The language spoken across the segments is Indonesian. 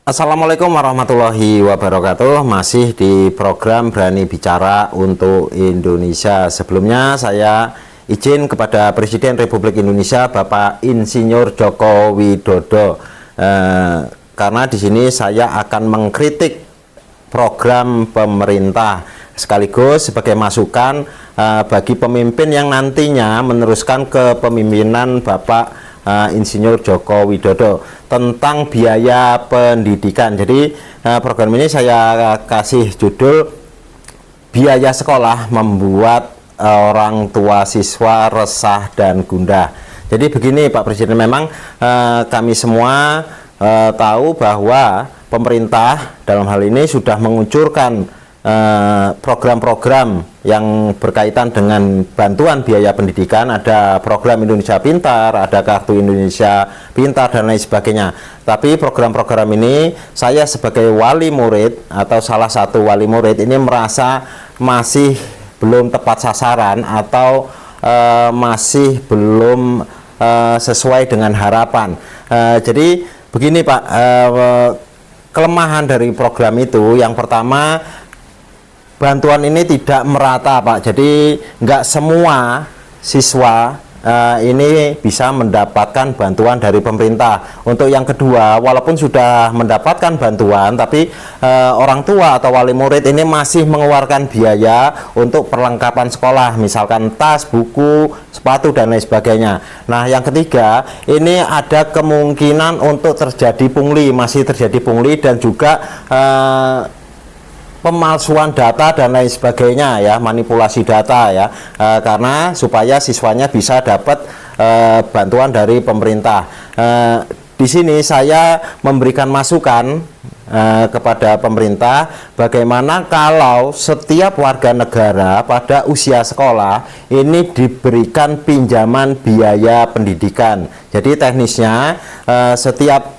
Assalamualaikum warahmatullahi wabarakatuh. Masih di program Berani Bicara untuk Indonesia. Sebelumnya saya izin kepada Presiden Republik Indonesia Bapak Insinyur Joko Widodo, karena di sini saya akan mengkritik program pemerintah sekaligus sebagai masukan bagi pemimpin yang nantinya meneruskan kepemimpinan Bapak Insinyur Joko Widodo tentang biaya pendidikan. Jadi program ini saya kasih judul biaya sekolah membuat orang tua siswa resah dan gundah. Jadi begini Pak Presiden, memang kami semua tahu bahwa pemerintah dalam hal ini sudah menguncurkan program-program yang berkaitan dengan bantuan biaya pendidikan. Ada program Indonesia Pintar, ada kartu Indonesia Pintar dan lain sebagainya. Tapi program-program ini saya sebagai wali murid atau salah satu wali murid ini merasa masih belum tepat sasaran atau masih belum sesuai dengan harapan. Jadi begini Pak, kelemahan dari program itu yang pertama, bantuan ini tidak merata Pak. Jadi nggak semua siswa ini bisa mendapatkan bantuan dari pemerintah. Untuk yang kedua, walaupun sudah mendapatkan bantuan, tapi orang tua atau wali murid ini masih mengeluarkan biaya untuk perlengkapan sekolah, misalkan tas, buku, sepatu dan lain sebagainya. Nah, yang ketiga, ini ada kemungkinan untuk terjadi pungli, masih terjadi pungli dan juga pemalsuan data dan lain sebagainya ya, manipulasi data ya, karena supaya siswanya bisa dapat bantuan dari pemerintah. Di sini saya memberikan masukan kepada pemerintah, bagaimana kalau setiap warga negara pada usia sekolah ini diberikan pinjaman biaya pendidikan. Jadi teknisnya setiap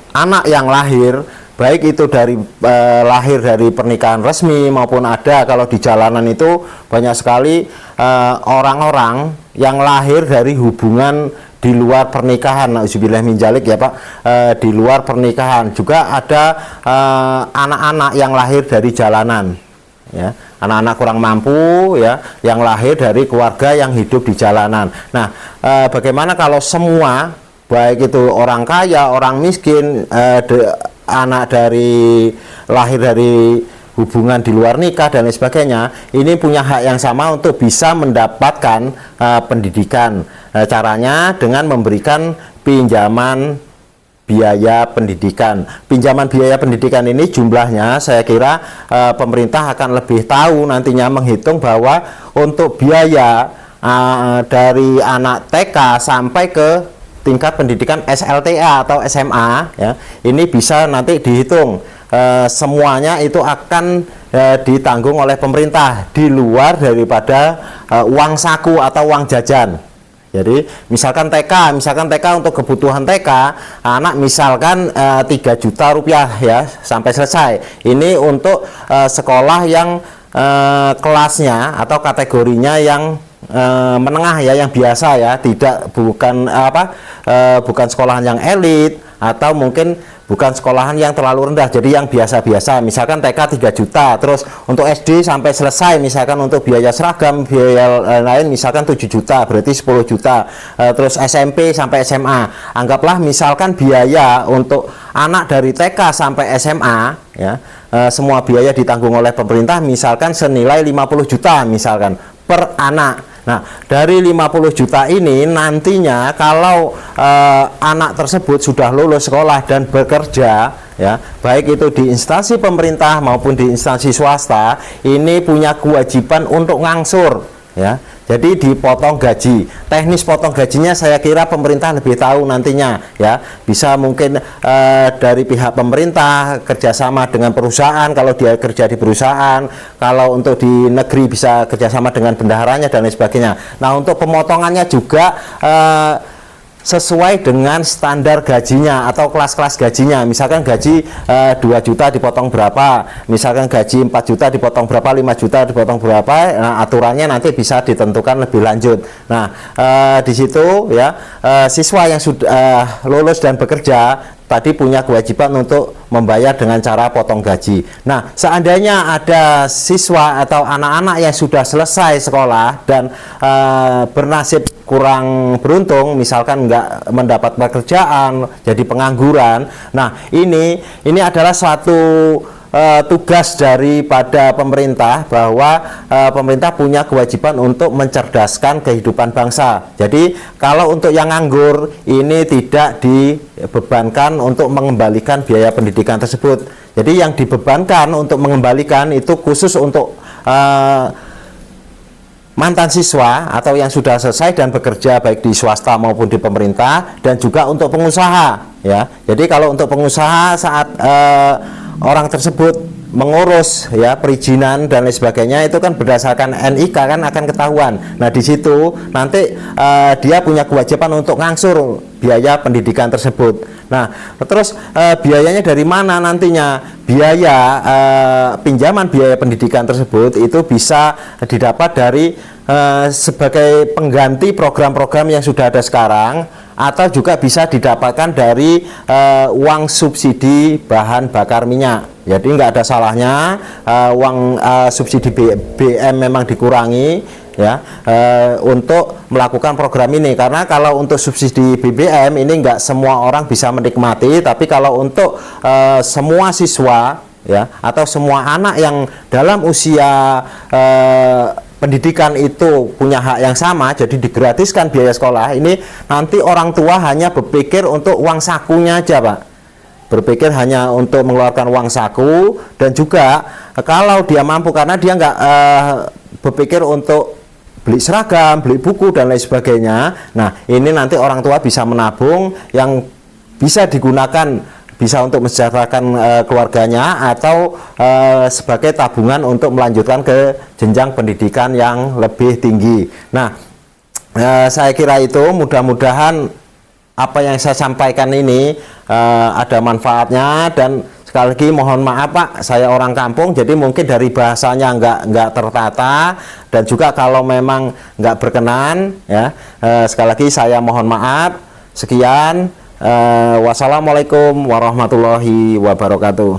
anak yang lahir, baik itu dari lahir dari pernikahan resmi maupun ada, kalau di jalanan itu banyak sekali orang-orang yang lahir dari hubungan di luar pernikahan, nauzubillah min dzalik ya Pak, di luar pernikahan. Juga ada anak-anak yang lahir dari jalanan ya, anak-anak kurang mampu ya, yang lahir dari keluarga yang hidup di jalanan. Nah, bagaimana kalau semua, baik itu orang kaya, orang miskin, anak dari lahir dari hubungan di luar nikah dan lain sebagainya, ini punya hak yang sama untuk bisa mendapatkan pendidikan. Caranya dengan memberikan pinjaman biaya pendidikan. Pinjaman biaya pendidikan ini jumlahnya saya kira pemerintah akan lebih tahu nantinya menghitung bahwa untuk biaya dari anak TK sampai ke tingkat pendidikan SLTA atau SMA ya, ini bisa nanti dihitung semuanya itu akan ditanggung oleh pemerintah di luar daripada uang saku atau uang jajan. Jadi misalkan TK untuk kebutuhan TK anak misalkan 3 juta rupiah ya sampai selesai. Ini untuk sekolah yang kelasnya atau kategorinya yang menengah ya, yang biasa ya, bukan sekolahan yang elit atau mungkin bukan sekolahan yang terlalu rendah, jadi yang biasa-biasa. Misalkan TK 3 juta, terus untuk SD sampai selesai misalkan untuk biaya seragam, biaya lain misalkan 7 juta, berarti 10 juta. Terus SMP sampai SMA, anggaplah misalkan biaya untuk anak dari TK sampai SMA ya, semua biaya ditanggung oleh pemerintah misalkan senilai 50 juta misalkan per anak. Nah, dari 50 juta ini nantinya kalau anak tersebut sudah lulus sekolah dan bekerja ya, baik itu di instansi pemerintah maupun di instansi swasta, ini punya kewajiban untuk ngangsur ya. Jadi dipotong gaji. Teknis potong gajinya saya kira pemerintah lebih tahu nantinya ya. Bisa mungkin dari pihak pemerintah kerjasama dengan perusahaan kalau dia kerja di perusahaan, kalau untuk di negeri bisa kerjasama dengan bendaharanya dan lain sebagainya. Nah, untuk pemotongannya juga sesuai dengan standar gajinya atau kelas-kelas gajinya. Misalkan gaji 2 juta dipotong berapa, misalkan gaji 4 juta dipotong berapa, 5 juta dipotong berapa. Nah, aturannya nanti bisa ditentukan lebih lanjut. Nah, di situ ya, siswa yang sudah lulus dan bekerja tadi punya kewajiban untuk membayar dengan cara potong gaji. Nah, seandainya ada siswa atau anak-anak yang sudah selesai sekolah dan bernasib kurang beruntung, misalkan nggak mendapat pekerjaan, jadi pengangguran. Nah, ini adalah suatu tugas daripada pemerintah, bahwa pemerintah punya kewajiban untuk mencerdaskan kehidupan bangsa. Jadi kalau untuk yang nganggur ini tidak dibebankan untuk mengembalikan biaya pendidikan tersebut. Jadi yang dibebankan untuk mengembalikan itu khusus untuk mantan siswa atau yang sudah selesai dan bekerja baik di swasta maupun di pemerintah, dan juga untuk pengusaha ya. Jadi kalau untuk pengusaha saat orang tersebut mengurus ya perizinan dan lain sebagainya, itu kan berdasarkan NIK kan akan ketahuan. Nah, di situ nanti dia punya kewajiban untuk ngangsur biaya pendidikan tersebut. Nah, terus biayanya dari mana nantinya? Biaya pinjaman biaya pendidikan tersebut itu bisa didapat dari sebagai pengganti program-program yang sudah ada sekarang, atau juga bisa didapatkan dari uang subsidi bahan bakar minyak. Jadi nggak ada salahnya uang subsidi BBM memang dikurangi ya untuk melakukan program ini, karena kalau untuk subsidi BBM ini nggak semua orang bisa menikmati, tapi kalau untuk semua siswa ya atau semua anak yang dalam usia pendidikan itu punya hak yang sama, jadi digratiskan biaya sekolah. Ini nanti orang tua hanya berpikir untuk uang sakunya aja, Pak. Berpikir hanya untuk mengeluarkan uang saku, dan juga kalau dia mampu, karena dia nggak berpikir untuk beli seragam, beli buku dan lain sebagainya. Nah, ini nanti orang tua bisa menabung yang bisa digunakan, bisa untuk mensejahterakan keluarganya, atau sebagai tabungan untuk melanjutkan ke jenjang pendidikan yang lebih tinggi. Nah, saya kira itu mudah-mudahan apa yang saya sampaikan ini ada manfaatnya. Dan sekali lagi mohon maaf Pak, saya orang kampung, jadi mungkin dari bahasanya nggak tertata, dan juga kalau memang nggak berkenan ya, sekali lagi saya mohon maaf. Sekian. Wassalamualaikum warahmatullahi wabarakatuh.